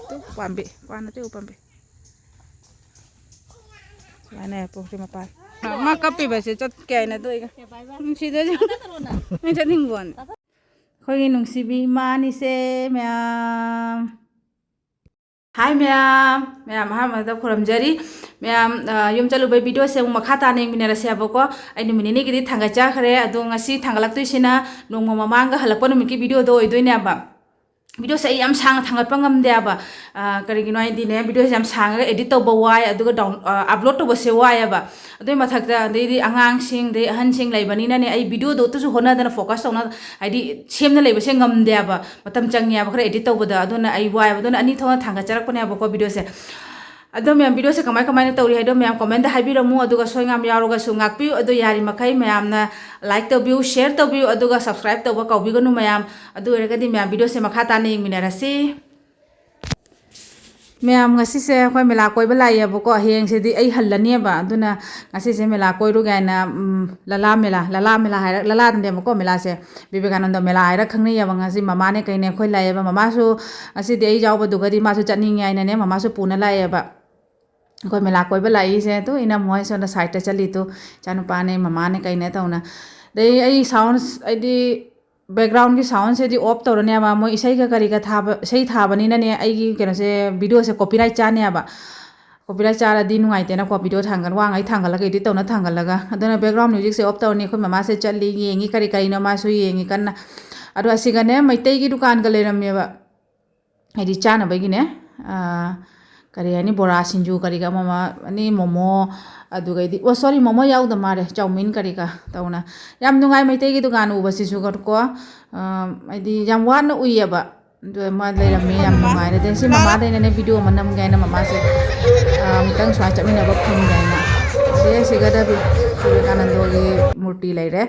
tuh pambe pana tuh pambe mana pokoknya mapan maka pi basi cot kayak na tuh ikan sida aja ini jadi ngguan kau ini nungsi bi mani se ma'am Hai ma'am ma'am ada kuram jari ma'am yum chalu bai video se makha ta neng minara se aboko aini minini gidi thanga cha khare adu ngasi thangalak tu sina nong mama manga halakpa no miki video do idoi ne aba video se yam sang thangat pangam de aba kari gi noi dine video yam sang edit to ba wai adu down upload to ba se wai aba adu mathak da de angang sing de han sing lai bani na ne ai video do tu su hona da focus on ai sem na lai ba se ngam de aba matam chang ya ba khare edit to ba da adu na ai wai adu na ani thona thanga charak pa ne aba ko video se ado ma'am video से कमाय कमाय तौरी है ma'am comment हाइबिरमु अदुगा सोयंगाम यारोगासु ngakpiu adu yari makai ma'am ना लाइक तौबिउ शेयर तौबिउ अदुगा सब्सक्राइब तौबा कौबिगनु मैम अदु एरगदि मैम वीडियो से मखा ताने मिनरसी ma'am ngasi se khoi mela koi ba lai aboko heng se di ai hallani ba aduna ngasi se mela koi ru gaina lala mela haira lala de mako mela se vivekananda mela haira khangni ya ngasi mama ne kaine khoi lai ba mama su asi de ai jaw ba dugadi ma su chani ngai ne mama su puna lai ba कोई मिला कोई बला इसे तो इना मोय सोना site चली तो चानु पाने ममा ने कहीं नहीं तौना दे आई साउंड आई बैकग्राउंड की साउंड से दी ऑफ तौरने अब मोय इसे का करी का था सही था बनी ना ने आई की क्या से वीडियो से कॉपीराइट चाने अब कॉपीराइट चारा दी नुआइते ना कॉपी वीडियो थांगन वांग आई थांगन लगा इडी तौना थांगन लगा अदना बैकग्राउंड म्यूजिक से ऑफ तौरने कोई ममा से चली येंगी करी करी ना मा सु येंगी करना अदो असिगने मैतई की दुकान का ले रमेबा आई चाना बगिने करी यानी बोरा सिंजू करी का ममा अनि मोमो अदुगैदी ओ सॉरी मोमो याउद मारे चाउमीन करी का तौना याम नुंगाई मैतै की दुकान उबसी सुगर को आइदी याम वान उइयबा दो मा लेरमे याम नुंगाई रे देसी ममा देने ने वीडियो मनम गायना ममा से तंग स्वा चमिना बा फम गायना दे सिगदा बि विवेकानंद की मूर्ति लेरे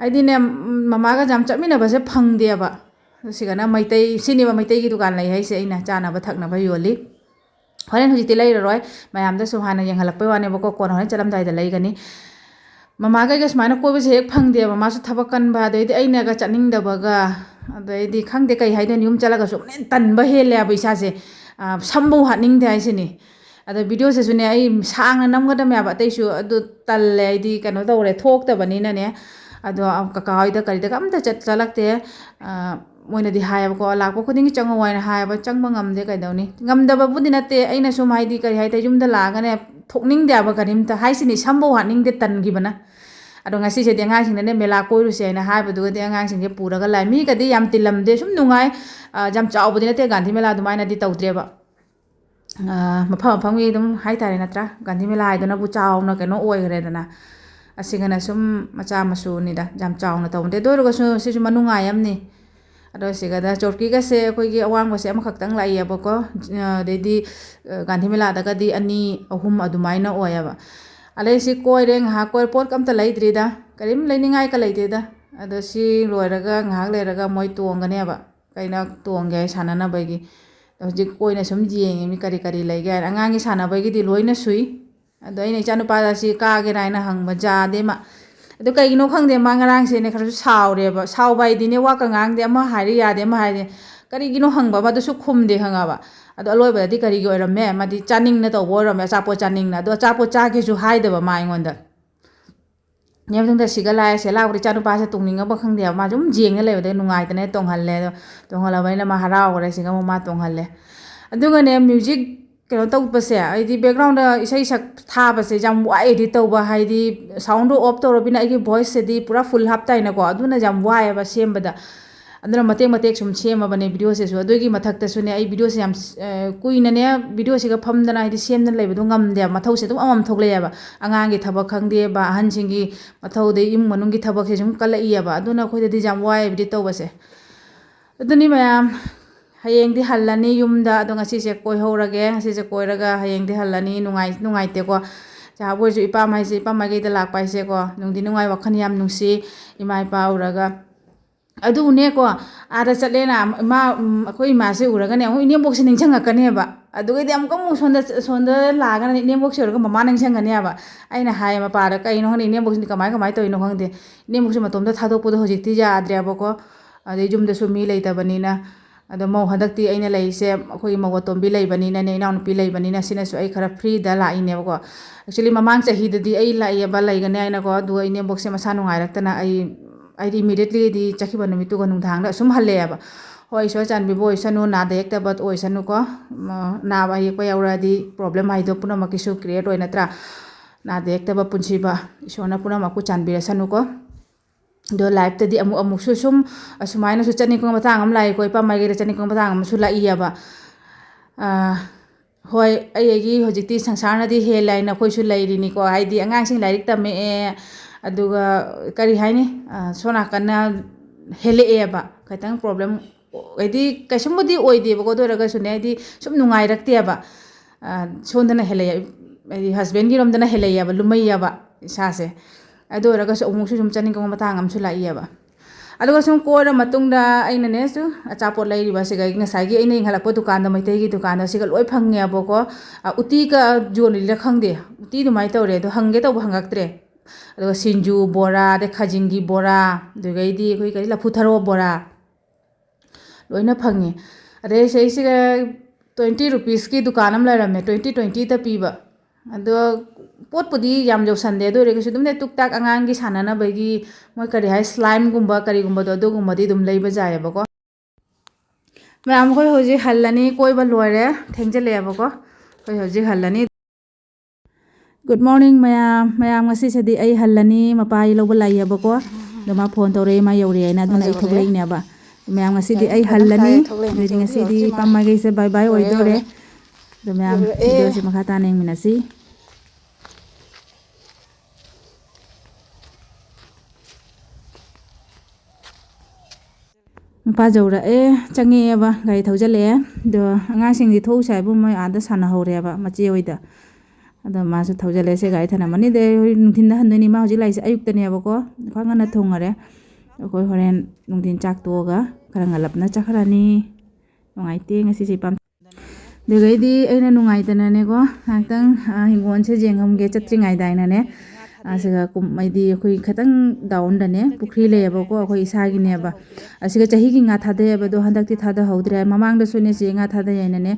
आइदी ने ममा का जाम चमिना बसे फंग देबा सिगना मैतै सिनिबा मैतै की दुकान लै है से इना चाना बा थकना बा योली हरेन हुजिति लेररोय मयामदा हाना यंगहलक्पै वानेबको कोन हरेन चलमदाइदा लेगनी ममा गैगा सुमाइना कोइबसे हेक फंगदे ममासु थबक कनबा अदैदि अइनागा चनिंगदबगा अदैदि खंगदे कै हाइदन युम चलगा सुमने तनबा हेले अब इसासे समबो हानिंगदे आइसेनि अद वीडियो से सुने आई सांगना नमगदम याब अतैसु अदु तल्ले आइदि कनो तौरे थोक्तबनिना ने अदो कका होइदा करिदा कमता चलक्ते मोइनदी हायबको लाखपो खुदिंगी चंगो वाइना हायब चंगबा ngamde काइदौनी ngamdaba budi nate aina sum haidi kari haita yumda lagane thokning daba karimta haisini sambo haning de tangibana ado ngasi se denga sing ne mela koiru se na haibu du de angang sing ge puraga lai mi kadi yam tilamde sum nungai jam chau budi nate gandhi mela dumaina di tawdreba mafam famgi dum haitare natra gandhi mela haidona bu chau na keno oi gre dana asigana sum macha masu ni da jam chau na tawde doruga su sisu manungai amni अदो सिगदा चोरकी का से कोई की अवांग बसे अम खक्तंग लाई अबको देदी गांधी मेला दगदी अनि अहुम अदुमाइना ओयाबा अले सि कोइ रेंग हा कोइ पोट कम त लैद्रिदा करिम लैनिंगाय का लैदेदा अदो सि लोयरगा ngahak लेरगा मोय तोंगने अबा कैना तोंगे सानना बैगी हजि कोइना सम जिएंगे मी करी करी लैगे अंगांगी साना बैगी दि लोइना सुई अदो इने चानु पादा सि कागे राइना हंग जादे मा अदो कईनो खंगदे मांगरांग से ने खरसु सावरेबा सावबाय दिने वा कंगांग दे अमा हारि यादे अमा हारि करिगिनो हंगबा मदसु खुमदे हंगाबा अदो अलोयबदि करिगि ओरमे मदि चानिंग न तौबो ओरमे चापो चानिंग न अदो चापो चागेसु हाइदबा माइंगोंदा नेमदंदा सिगलाय से लावरि चानु पासे तुंगनिंगबा खंगदे मा जुम जेंगने लेबदे नुंगाइतने तोंगहल्ले तोंगहलबाइना मा हरावरे सिगा मा तोंगहल्ले अदुगने म्यूजिक कनो तौबसे आइदि बैकग्राउंड इसै सक थाबसे जाम वाइ एडिट तौबा हाइदि साउंड ऑफ तौरबिना आइगि वॉइस सेदि पूरा फुल हापताइना को अदुना जाम वाइ बा सेमबदा अदुना मतेक मतेक सुम सेमबने वीडियो से सु अदुगी मथक्ता सुने आई वीडियो से जाम कुइनने वीडियो से ग फमदना आइदि सेमदन लेबदु ngamदे मथौ से दुम अमम थोगलेयाबा अंगांगी थबक खंगदे बा अहनसिंगी मथौदे इम मनुंगी थबक से जुम कलइयाबा अदुना खोइदि जाम वाइ एडिट तौबसे अदुनि मयाम हयेंदी हल्लानी युमदा अदो ngasi se koi horage ngasi se koiraga hayengdi hallani nungai te ko jahaboi ju ipam hai se ipam magi da lakpai se ko nungdi nungai wakhan yam nungsi imai pa uraga adu ne ko ada chatlena ma akoi ma se uraga ne ine box ningchanga kane ba adu ge am kam sonda laga ne ine box uraga mama ningchanga ne ba aina hai ma para kai no ine box ni kamai to ino khangde ine box ma tom da thadok podo hojikti ja adre ba ko ade jum da su mi leita banina ꯑꯗꯣ ꯃꯧ ꯍꯟꯗꯛꯇꯤ ꯑꯩꯅ ꯂꯩꯔꯤꯁꯦ ꯑꯩꯈꯣꯏꯒꯤ ꯃꯧ ꯑꯇꯣꯝꯕꯤ ꯂꯩꯕꯅꯤꯅꯅꯦ ꯏꯅꯥꯎꯅꯨꯄꯤ ꯂꯩꯕꯅꯤꯅ ꯁꯤꯅꯁꯨ ꯑꯩ ꯈꯔ ꯐ꯭ꯔꯤꯗ ꯂꯥꯛꯏꯅꯦꯕꯀꯣ ꯑꯦꯛꯆꯨꯋꯦꯂꯤ ꯃꯃꯥꯡ ꯆꯍꯤꯗꯗꯤ ꯑꯩ ꯂꯥꯛꯏꯑꯕ ꯂꯩꯒꯅꯤ ꯍꯥꯏꯅꯀꯣ ꯑꯗꯨꯒ ꯏꯅꯦꯝꯕꯣꯛꯁꯦ ꯃꯁꯥ ꯅꯨꯡꯉꯥꯏꯔꯛꯇꯅ ꯑꯩꯗꯤ ꯏꯃꯤꯗꯤꯌꯦꯠꯂꯤꯗꯤ ꯆꯠꯈꯤꯕ ꯅꯨꯃꯤꯠꯇꯨꯒ ꯅꯨꯡꯗꯥꯡꯗ ꯑꯁꯨꯝ ꯍꯜꯂꯛꯑꯦꯕ ꯍꯣꯏ ꯏꯁꯣꯔ ꯆꯥꯟꯕꯤꯕ ꯑꯣꯏꯁꯅꯨ ꯅꯥꯗ ꯌꯦꯛꯇꯕ ꯑꯣꯏꯁꯅꯨꯀꯣ ꯅꯥꯕ ꯌꯦꯛꯄ ꯌꯥꯎꯔꯛꯑꯗꯤ ꯄ꯭ꯔꯣꯕ꯭ꯂꯦꯝ ꯍꯥꯏꯗꯣ ꯄꯨꯝꯅꯃꯛꯀꯤꯁꯨ ꯀ꯭ꯔꯤꯌꯦꯠ ꯑꯣꯏ ꯅꯠꯇ꯭ꯔꯥ ꯅꯥꯗ ꯌꯦꯛꯇꯕ ꯄꯨꯟꯁꯤꯕ ꯏꯁꯣꯔꯅ ꯄꯨꯝꯅꯃꯛꯄꯨ ꯆꯥꯟꯕꯤꯔꯁꯅꯨꯀꯣ ꯑꯗꯣ ꯂꯥꯏꯐꯇꯗꯤ ꯑꯃꯨꯛꯁꯨ ꯁꯨꯝ ꯑꯁꯨꯃꯥꯏꯅꯁꯨ ꯆꯠꯅꯤꯡꯕ ꯃꯇꯥꯡ ꯑꯃ ꯂꯥꯛꯏꯀꯣ ꯏꯄꯥꯝ ꯃꯥꯏꯒꯤꯗ ꯆꯠꯅꯤꯡꯕ ꯃꯇꯥꯡ ꯑꯃꯁꯨ ꯂꯥꯛꯏꯑꯕ ꯍꯣꯏ ꯑꯩꯒꯤ ꯍꯧꯖꯤꯛꯇꯤ ꯁꯪꯁꯥꯔꯅꯗꯤ ꯍꯦꯜꯂꯦ ꯍꯥꯏꯅ ꯑꯩꯈꯣꯏꯁꯨ ꯂꯩꯔꯤꯅꯤꯀꯣ ꯍꯥꯏꯗꯤ ꯑꯉꯥꯡꯁꯤꯡ ꯂꯥꯏꯔꯤꯛ ꯇꯝꯃꯛꯑꯦ ꯑꯗꯨꯒ ꯀꯔꯤ ꯍꯥꯏꯅꯤ ꯁꯣꯝ ꯅꯥꯀꯟꯅ ꯍꯦꯜꯂꯛꯑꯦꯕ ꯈꯤꯇꯪ ꯄ꯭ꯔꯣꯕ꯭ꯂꯦꯝ ꯍꯥꯏꯗꯤ ꯀꯩꯁꯨꯝꯕꯨꯗꯤ ꯑꯣꯏꯗꯦꯕꯀꯣ ꯑꯗꯨ ꯑꯣꯏꯔꯒꯁꯨꯅꯦ ꯍꯥꯏꯗꯤ ꯁꯨꯝ ꯅꯨꯡꯉꯥꯏꯔꯛꯇꯦꯕ ꯁꯣꯝꯗꯅ ꯍꯦꯜꯂꯛꯑꯦ ꯍꯥꯏꯗꯤ ꯍꯁꯕꯦꯟꯒꯤꯔꯣꯝꯗꯅ ꯍꯦꯜꯂꯛꯑꯦꯕ ꯂꯨꯝꯃꯩꯑꯕ ꯏꯁꯥꯁꯦ ꯑꯗꯨ ꯑꯣꯏꯔꯒꯁꯨ ꯑꯃꯨꯛꯁꯨ ꯁꯨꯝ ꯆꯠꯅꯤꯡꯕ ꯃꯇꯥꯡ ꯑꯃꯁꯨ ꯂꯥꯛꯏꯑꯕ ꯑꯗꯨꯒ ꯁꯨꯝ ꯀꯣꯏꯔ ꯃꯇꯨꯡꯗ ꯑꯩꯅꯅꯦꯁꯨ ꯑꯆꯥꯄꯣꯠ ꯂꯩꯔꯤꯕꯁꯤꯒ ꯉꯁꯥꯏꯒꯤ ꯑꯩꯅ ꯌꯦꯡꯍꯜꯂꯛꯄ ꯗꯨꯀꯥꯟꯗ ꯃꯩꯇꯩꯒꯤ ꯗꯨꯀꯥꯟꯗ ꯁꯤꯒ ꯂꯣꯏ ꯐꯪꯉꯦꯕꯀꯣ ꯎꯇꯤꯒ ꯌꯣꯜꯂꯤꯔꯥ ꯈꯪꯗꯦ ꯎꯇꯤ ꯑꯗꯨꯃꯥꯏꯅ ꯇꯧꯔꯦ ꯑꯗꯣ ꯍꯪꯒꯦ ꯇꯧꯕ ꯍꯪꯉꯛꯇ꯭ꯔꯦ ꯑꯗꯨꯒ ꯁꯤꯡꯖꯨ ꯕꯣꯔꯥ ꯑꯗꯩ ꯈꯥꯖꯤꯡꯒꯤ ꯕꯣꯔꯥ ꯑꯗꯨꯗꯒꯤꯗꯤ ꯑꯩꯈꯣꯏ ꯀꯔꯤ ꯂꯐꯨꯊꯔꯣ ꯕꯣꯔꯥ ꯂꯣꯏꯅ ꯐꯪꯉꯦ ꯑꯗꯩ ꯁꯤꯒ 20 ꯔꯨꯄꯤꯁꯀꯤ ꯗꯨꯀꯥꯟ ꯑꯃ ꯂꯩꯔꯝꯃꯦ 20-20ꯇ ꯄꯤꯕ ꯑꯗꯣ ꯄꯣꯠꯄꯨꯗꯤ ꯌꯥꯝ ꯌꯧꯁꯟꯗꯦ ꯑꯗꯨ ꯑꯣꯏꯔꯒꯁꯨ ꯑꯗꯨꯝ ꯇꯨꯛ ꯇꯥꯛ ꯑꯉꯥꯡꯒꯤ ꯁꯥꯟꯅꯅꯕꯒꯤ ꯃꯣꯏ ꯀꯔꯤ ꯍꯥꯏ ꯁ꯭ꯂꯥꯏꯝꯒꯨꯝꯕ ꯀꯔꯤꯒꯨꯝꯕꯗꯣ ꯑꯗꯨꯒꯨꯝꯕꯗꯤ ꯑꯗꯨꯝ ꯂꯩꯕ ꯌꯥꯏꯑꯕꯀꯣ ꯃꯌꯥꯝ ꯑꯩꯈꯣꯏ ꯍꯧꯖꯤꯛ ꯍꯜꯂꯅꯤ ꯀꯣꯏꯕ ꯂꯣꯏꯔꯦ ꯊꯦꯡꯖꯤꯜꯂꯛꯑꯦꯕꯀꯣ ꯑꯩꯈꯣꯏ ꯍꯧꯖꯤꯛ ꯍꯜꯂꯅꯤ ꯒꯨꯗ ꯃꯣꯔꯅꯤꯡ ꯃꯌꯥꯝ ꯉꯁꯤꯁꯤꯗꯤ ꯑꯩ ꯍꯜꯂꯅꯤ ꯃꯄꯥ ꯂꯧꯕ ꯂꯥꯛꯏꯑꯕꯀꯣ ꯑꯗꯣ ꯃꯥ ꯐꯣꯟ ꯇꯧꯔꯛꯑꯦ ꯃꯥ ꯌꯧꯔꯛꯑꯦꯅ ꯑꯗꯨꯅ ꯑꯩ ꯊꯣꯛꯂꯛꯏꯅꯦꯕ ꯃꯌꯥꯝ ꯉꯁꯤꯗꯤ ꯑꯩ ꯍꯜꯂꯅꯤ ꯑꯗꯨꯗꯤ ꯉꯁꯤꯗꯤ ꯏꯄꯥꯝꯃꯒꯩꯁꯦ ꯕꯥꯏ ꯕꯥꯏ ꯑꯣꯏꯗꯣꯔꯦ ꯑꯗꯣ ꯃꯌꯥꯝ ꯚꯤꯗꯤꯑꯣꯁꯦ ꯃꯈꯥ ꯇꯥꯅ ꯌꯦꯡꯃꯤꯟꯅꯁꯤ ꯃꯄꯥ ꯌꯧꯔꯛꯑꯦ ꯆꯪꯉꯛꯑꯦꯕ ꯒꯥꯔꯤ ꯊꯧꯖꯤꯜꯂꯛꯑꯦ ꯑꯗꯣ ꯑꯉꯥꯡꯁꯤꯡꯗꯤ ꯊꯣꯛꯎꯁꯦ ꯍꯥꯏꯕꯨ ꯃꯣꯏ ꯑꯥꯗ ꯁꯥꯟꯅꯍꯧꯔꯦꯕ ꯃꯆꯦ ꯍꯣꯏꯗ ꯑꯗꯣ ꯃꯥꯁꯨ ꯊꯧꯖꯤꯜꯂꯦ ꯁꯤ ꯒꯥꯔꯤ ꯊꯅꯝꯃꯅꯤ ꯑꯗꯩ ꯅꯨꯡꯊꯤꯟꯗ ꯍꯟꯗꯣꯏꯅꯤ ꯃꯥ ꯍꯧꯖꯤꯛ ꯂꯥꯛꯏꯁꯦ ꯑꯌꯨꯛꯇꯅꯦꯕꯀꯣ ꯈꯔ ꯉꯟꯅ ꯊꯨꯡꯉꯔꯦ ꯑꯩꯈꯣꯏ ꯍꯣꯔꯦꯟ ꯅꯨꯡꯊꯤꯟ ꯆꯥꯛ ꯇꯣꯛꯑꯒ ꯈꯔ ꯉꯜꯂꯞꯅ ꯆꯠꯈ꯭ꯔꯅꯤ ꯅꯨꯡꯉꯥꯏꯇꯦ ꯉꯁꯤꯁꯦ ꯏꯄꯥꯝ ꯑꯗꯨꯗꯩꯗꯤ ꯑꯩꯅ ꯅꯨꯡꯉꯥꯏꯇꯅꯅꯦꯀꯣ ꯉꯥꯏꯍꯥꯛꯇꯪ ꯍꯤꯡꯒꯣꯜꯁꯦ ꯌꯦꯡꯉꯝꯒꯦ ꯆꯠꯇ꯭ꯔꯤꯉꯩꯗ ꯑꯩꯅꯅꯦ ꯑꯁꯤꯒ ꯍꯥꯏꯗꯤ ꯑꯩꯈꯣꯏ ꯈꯤꯇꯪ ꯗꯥꯎꯟꯗꯅꯦ ꯄꯨꯈ꯭ꯔꯤ ꯂꯩꯌꯦꯕꯀꯣ ꯑꯩꯈꯣꯏ ꯏꯁꯥꯒꯤꯅꯦꯕ ꯑꯁꯤꯒ ꯆꯍꯤꯒꯤ ꯉꯥ ꯊꯥꯗꯩꯑꯕ ꯑꯗꯣ ꯍꯟꯗꯛꯇꯤ ꯊꯥꯗꯍꯧꯗ꯭ꯔꯦ ꯃꯃꯥꯡꯗꯁꯨꯅꯦ ꯆꯦ ꯉꯥ ꯊꯥꯗꯩ ꯍꯥꯏꯅꯅꯦ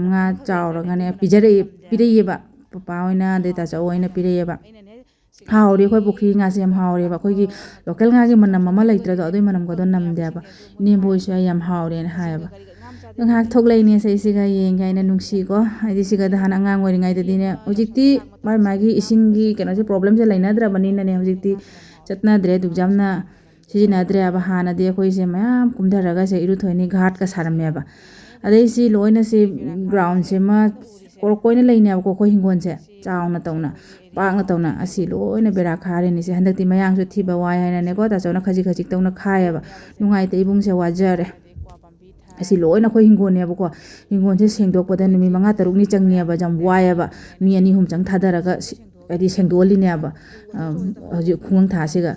ꯉꯥ ꯆꯥꯎꯔꯒꯅꯦ ꯄꯤꯔꯛꯏꯑꯕ ꯄꯄꯥ ꯍꯣꯏꯅ ꯑꯗꯩ ꯇꯥꯆꯧ ꯍꯣꯏꯅ ꯄꯤꯔꯛꯑꯦꯕ ꯍꯥꯎꯔꯤ ꯑꯩꯈꯣꯏ ꯄꯨꯈ꯭ꯔꯤ ꯉꯥꯁꯦ ꯌꯥꯝ ꯍꯥꯎꯔꯦꯕ ꯑꯩꯈꯣꯏꯒꯤ ꯂꯣꯀꯦꯜ ꯉꯥꯒꯤ ꯃꯅꯝ ꯑꯃ ꯂꯩꯇ꯭ꯔꯗꯣ ꯑꯗꯨꯏ ꯃꯅꯝꯒꯗꯣ ꯅꯝꯗꯦꯕ ꯏꯅꯦꯝꯕꯣꯏꯁꯨ ꯑꯩ ꯌꯥꯝ ꯍꯥꯎꯔꯦꯅ ꯍꯥꯏꯌꯦꯕ ꯑꯗꯣ ꯉꯥꯏꯍꯥꯛ ꯊꯣꯛꯂꯛꯏꯅꯦ ꯁꯤꯒ ꯌꯦꯡꯒꯦ ꯍꯥꯏꯅ ꯅꯨꯡꯁꯤꯀꯣ ꯍꯥꯏꯗꯤ ꯁꯤꯒꯗ ꯍꯥꯟꯅ ꯑꯉꯥꯡ ꯑꯣꯏꯔꯤꯉꯩꯗꯗꯤꯅꯦ ꯍꯧꯖꯤꯛꯇꯤ ꯃꯥꯒꯤ ꯏꯁꯤꯡꯒꯤ ꯀꯩꯅꯣꯁꯦ ꯄ꯭ꯔꯣꯕ꯭ꯂꯦꯝꯁꯦ ꯂꯩꯅꯗ꯭ꯔꯕꯅꯤꯅꯅꯦ ꯍꯧꯖꯤꯛꯇꯤ ꯆꯠꯅꯗ꯭ꯔꯦ ꯑꯗꯨꯛ ꯌꯥꯝꯅ ꯁꯤꯖꯤꯟꯅꯗ꯭ꯔꯦꯕ ꯍꯥꯟꯅꯗꯤ ꯑꯩꯈꯣꯏꯁꯦ ꯃꯌꯥꯝ ꯀꯨꯝꯊꯔꯒꯁꯦ ꯏꯔꯨꯊꯣꯏꯅꯤ ꯘꯥꯠꯀ ꯁꯥꯔꯝꯃꯦꯕ ꯑꯗꯩ ꯁꯤ ꯂꯣꯏꯅ ꯁꯤ ꯒ꯭ꯔꯥꯎꯟꯁꯤꯃ ꯀꯣꯏꯅ ꯂꯩꯅꯦꯕꯀꯣ ꯑꯩꯈꯣꯏ ꯍꯤꯡꯒꯣꯜꯁꯦ ꯆꯥꯎꯅ ꯇꯧꯅ ꯄꯥꯛꯅ ꯇꯧꯅ ꯑꯁꯤ ꯂꯣꯏꯅ ꯕꯦꯔꯥ ꯈꯥꯔꯤꯅꯤꯁꯦ ꯍꯟꯗꯛꯇꯤ ꯃꯌꯥꯡꯁꯨ ꯊꯤꯕ ꯋꯥꯏ ꯍꯥꯏꯅꯅꯦꯀೋ ꯇꯥꯆꯧꯅ ꯈꯖꯤꯛ ꯈꯖꯤꯛ ꯇꯧꯅ ꯈꯥꯏꯌꯦꯕ ꯅꯨꯡꯉꯥꯏꯇꯦ ꯏꯕꯨꯡꯁꯦ ꯋꯥꯖꯔꯦ ꯑꯁꯤ ꯂꯣꯏꯅ ꯑꯩꯈꯣꯏ ꯍꯤꯡꯒꯣꯜꯅꯦꯕꯀꯣ ꯍꯤꯡꯒꯣꯜꯁꯦ ꯁꯦꯡꯗꯣꯛꯄꯗ ꯅꯨꯃꯤꯠ 5-6ꯅꯤ ꯆꯪꯉꯦꯕ ꯌꯥꯝ ꯋꯥꯏꯑꯦꯕ ꯃꯤ 2-3 ꯆꯪ ꯊꯥꯗꯔꯒ ꯍꯥꯏꯗꯤ ꯁꯦꯡꯗꯣꯛꯍꯜꯂꯤꯅꯦꯕ ꯍꯧꯖꯤꯛ ꯈꯨꯡꯒꯪ ꯊꯥꯁꯤꯒ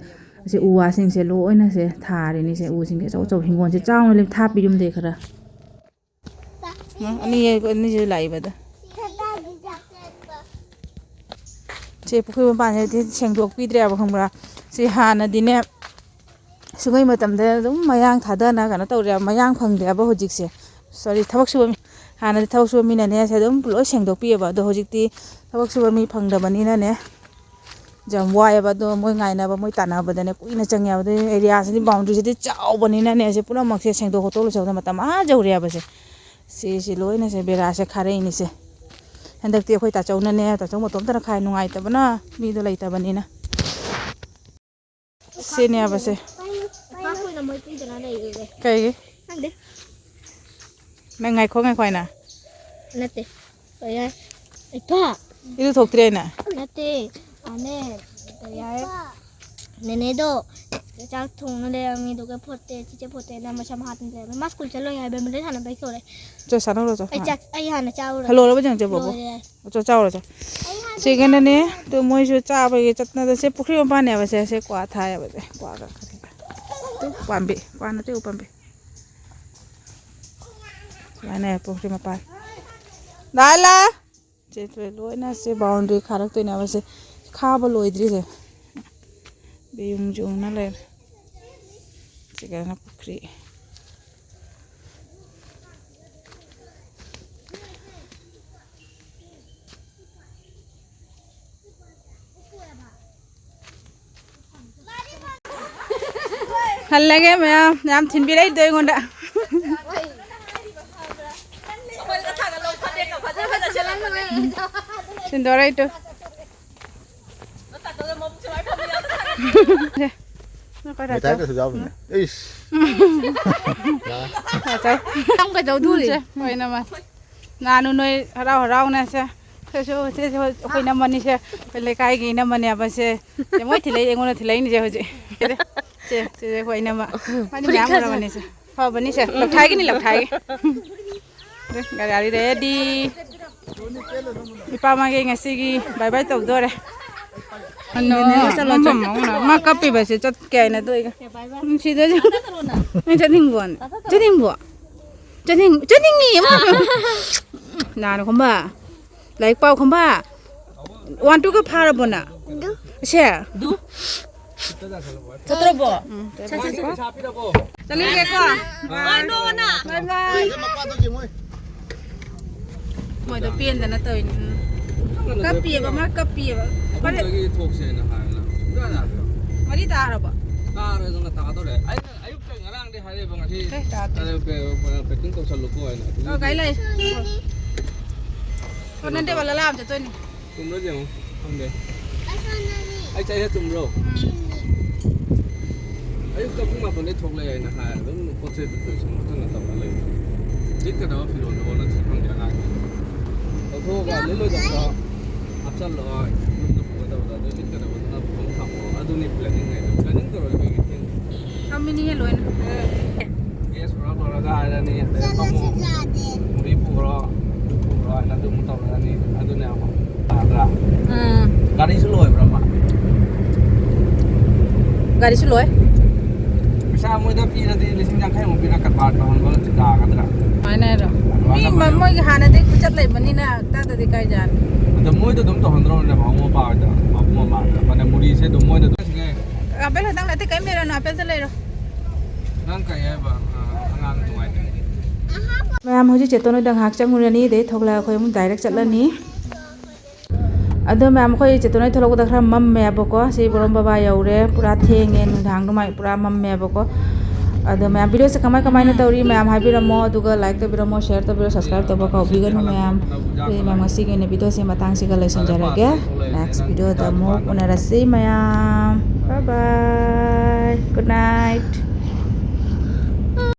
ꯑꯁꯤ ꯎ ꯋꯥꯁꯤꯡꯁꯦ ꯂꯣꯏꯅꯁꯦ ꯊꯥꯔꯤꯅꯤꯁꯦ ꯎꯁꯤꯡꯁꯦ ꯑꯆꯧ ꯑꯆꯧ ꯍꯤꯡꯒꯣꯜꯁꯦ ꯆꯥꯎꯅ ꯊꯥꯞꯄꯤ ꯌꯨꯝꯗꯩ ꯈꯔ ꯑꯅꯤꯁꯨ ꯂꯥꯛꯏꯕꯗ ꯁꯤ ꯄꯨꯈ꯭ꯔꯤ ꯃꯄꯥꯟꯁꯤꯗꯤ ꯁꯦꯡꯗꯣꯛꯄꯤꯗ꯭ꯔꯦꯕ ꯈꯪꯕ꯭ꯔꯥ ꯁꯤ ꯍꯥꯟꯅꯗꯤꯅꯦ ꯁꯨꯡꯉꯩ ꯃꯇꯝꯗ ꯑꯗꯨꯝ ꯃꯌꯥꯡ ꯊꯥꯗꯅ ꯀꯩꯅꯣ ꯇꯧꯔꯦꯕ ꯃꯌꯥꯡ ꯐꯪꯗꯦꯕ ꯍꯧꯖꯤꯛꯁꯦ ꯊꯕꯛ ꯁꯨꯕ ꯍꯥꯟꯅꯗꯤ ꯊꯕꯛ ꯁꯨꯕ ꯃꯤꯅꯅꯦ ꯁꯤ ꯑꯗꯨꯝ ꯂꯣꯏ ꯁꯦꯡꯗꯣꯛꯄꯤꯑꯕ ꯑꯗꯣ ꯍꯧꯖꯤꯛꯇꯤ ꯊꯕꯛ ꯁꯨꯕ ꯃꯤ ꯐꯪꯗꯕꯅꯤꯅꯅꯦ ꯌꯥꯝ ꯋꯥꯏꯑꯦꯕ ꯑꯗꯣ ꯃꯣꯏ ꯉꯥꯏꯅꯕ ꯃꯣꯏ ꯇꯥꯟꯅꯕꯗꯅꯦ ꯀꯨꯏꯅ ꯆꯪꯉꯦꯕ ꯑꯗꯩ ꯑꯦꯔꯤꯌꯥꯁꯤꯗꯤ ꯕꯥꯎꯟꯗ꯭ꯔꯤꯁꯤꯗꯤ ꯆꯥꯎꯕꯅꯤꯅꯅꯦ ꯁꯤ ꯄꯨꯝꯅꯃꯛꯁꯦ ꯁꯦꯡꯗꯣꯛ ꯈꯣꯠꯇꯣꯛ ꯂꯣꯏꯁꯜꯂꯛꯄꯗ ꯃꯇꯝ ꯌꯧꯔꯦꯕꯁꯦ ꯁꯤ ꯂꯣꯏꯅꯁꯦ ꯕꯦꯔꯥꯁꯦ ꯈꯥꯔꯛꯏꯅꯤꯁꯦ ꯍꯟꯗꯛꯇꯤ ꯑꯩꯈꯣꯏ ꯇꯥꯆꯧꯅꯅꯦ ꯇꯥꯆꯧ ꯃꯇꯣꯝꯇꯅ ꯈꯥꯏ ꯅꯨꯡꯉꯥꯏꯇꯕꯅ ꯃꯤꯗꯣ ꯂꯩꯇꯕꯅꯤꯅ ꯁꯤꯅꯦꯕꯁꯦ ꯀꯩꯒꯤ ꯅꯪ ꯉꯥꯏꯈꯣ ꯍꯥꯏꯅ ꯅꯠꯇꯦ ꯀꯩ ꯍꯥꯏ ꯏꯄꯥ 이거 ꯊꯣꯛꯇ꯭ꯔꯦꯅ ꯅꯠꯇꯦ ꯑꯅꯦ ꯀꯩ ꯍꯥꯏ ꯅꯦꯅꯦꯗꯣ ꯆꯥꯛ ꯊꯣꯡꯅ ꯂꯩꯔꯝꯃꯤ ꯑꯗꯨꯒ ꯐꯣꯠꯇꯦ ꯆꯤꯆꯦ ꯐꯣꯠꯇꯦꯅ ꯃꯁꯝ ꯍꯥꯠꯇꯅ ꯂꯩꯔꯝꯃꯤ ꯃꯥ ꯁ꯭ꯀꯨꯜ ꯆꯠꯂꯣꯏ ꯍꯥꯏ ꯕꯦꯗꯃꯤꯟꯇꯟ ꯁꯥꯟꯅꯕꯩ ꯊꯣꯛꯂꯦ ꯆꯣ ꯁꯥꯟꯅꯧꯔꯣ ꯆꯣ ꯑꯩ ꯍꯥꯟꯅ ꯆꯥꯎꯔꯒꯦ ꯍꯜꯂꯣꯔꯕ ꯖꯪꯖꯦ ꯕꯣꯕꯣ ꯂꯣꯏꯔꯦ ꯆꯣ ꯆꯥꯎꯔꯣ ꯆꯣ ꯁꯤꯒꯅꯅꯦ ꯇꯣ ꯃꯣꯏꯁꯨ ꯆꯥꯕꯒꯤ ꯆꯠꯅꯗꯁꯦ ꯄꯨꯈ꯭ꯔꯤ ꯃꯄꯥꯟꯅꯦꯕꯁꯦ ꯁꯦ ꯀ꯭ꯋꯥ ꯊꯥꯏꯌꯦꯕꯁꯦ ꯀ꯭ꯋꯥꯒ ꯄꯥꯝꯕꯤ ꯀ꯭ꯋꯥ ꯅꯠꯇꯦ ꯎ ꯄꯥꯝꯕꯤ ꯁꯨꯃꯥꯏꯅ ꯄꯨꯈ꯭ꯔꯤ ꯃꯄꯥꯟ ꯂꯥꯏꯂꯥ ꯁꯦ ꯂꯣꯏꯅ ꯁꯦ ꯕꯥꯎꯟꯗ꯭ꯔꯤ ꯈꯥꯔꯛꯇꯣꯏꯅꯦꯕ ꯁꯦ ꯈꯥꯕ ꯂꯣꯏꯗ꯭ꯔꯤꯁꯦ ꯕꯤꯌꯨꯡ ꯆꯣꯡꯅ ꯂꯩꯔꯦ ꯁꯤꯒꯅ ꯄꯨꯈ꯭ꯔꯤ 할래게 뭐야 남 팀비레이 도 이건다 신도레이 또 nó coi Mày ra thấy cái sao vậy? Ý. sao không cái dấu đuôi chứ vậy nè mà nanu noi rau nè xe thế số thế hồi năm mình xe phải lấy cái gì năm mình à bây giờ chỉ mới thì lấy ngon thì lấy như vậy chứ chứ hồi năm mà đi làm rồi mình xe thôi mình xe lọc thái cái này lọc thái cái gari đấy đi Epam cái ngày xí bye bye tàu rồi nó mà cặp bị bớt chất kẹt này tôi cái chỉ thế chứ chất hình buồn chất hình gì mà nào nó không bà lấy bao không bà want to cái phá ra bồn à xe 저 들어봐. cho lên cái qua 아, 노나. bye bye mọi đồ tiền là nó tới cặp bị mà cặp bị mà 저기 독세는 하나. 그러나. đi ta rồi bà 따라서 따가더래. 아니, 아육장 나랑 내 하래 방아지. ta 나를 그 등도 살로 거야. cái này con nên để bà làm cho tôi này 좀 넣지 뭐. 근데. 아이 짜야 좀 넣어. 아육장 kuma 건데 독래 나 하야. 너무 고체 좀 무슨 거 따라. 이때도 필요로 원은 특한 게 아니야. 도가 릴로 잡다. 앞살로 아두니 플래닝대로 이게 không mini hay luôn 예스 라고라가니 너무 우리 부러 나도 못 따라가니 아두니 하고 알아 가리 슬로이 브라마 gari xin lỗi bisa muda pira di lising jangkai mo pira kat bar tahun bal tidak kadra ai này rồi đi mà mỗi cái hàng này đấy cứ chất lại mình đi nè ta tự đi cài dàn ada moi tu dum tahun ro ne mau ba da mau ma da pada muri se dum moi da singe apel datang nanti kayak mera no apel terlero nang kaya ba angang tungai ma'am हूँ चेतन दंग हाक चंगुरनी दे थोगला अखोई मु direct चलनी अदो ma'am अखोई चेतन थोलक खरा मम्मेबको से बरम बाबा यौरे पूरा थेंगे नुधांग दुमाई पूरा मम्मेबको अदो मैम वीडियो से कमाई कमाई न तौरी मैम हाबिरमो दुगा लाइक तौबिरमो शेयर तौबिरो सब्सक्राइब तौबा काउबिगन ma'am ma'am ngasi gini video से matang सिगा लेसन जरगे नेक्स्ट वीडियो द मो उनरसी ma'am bye bye good night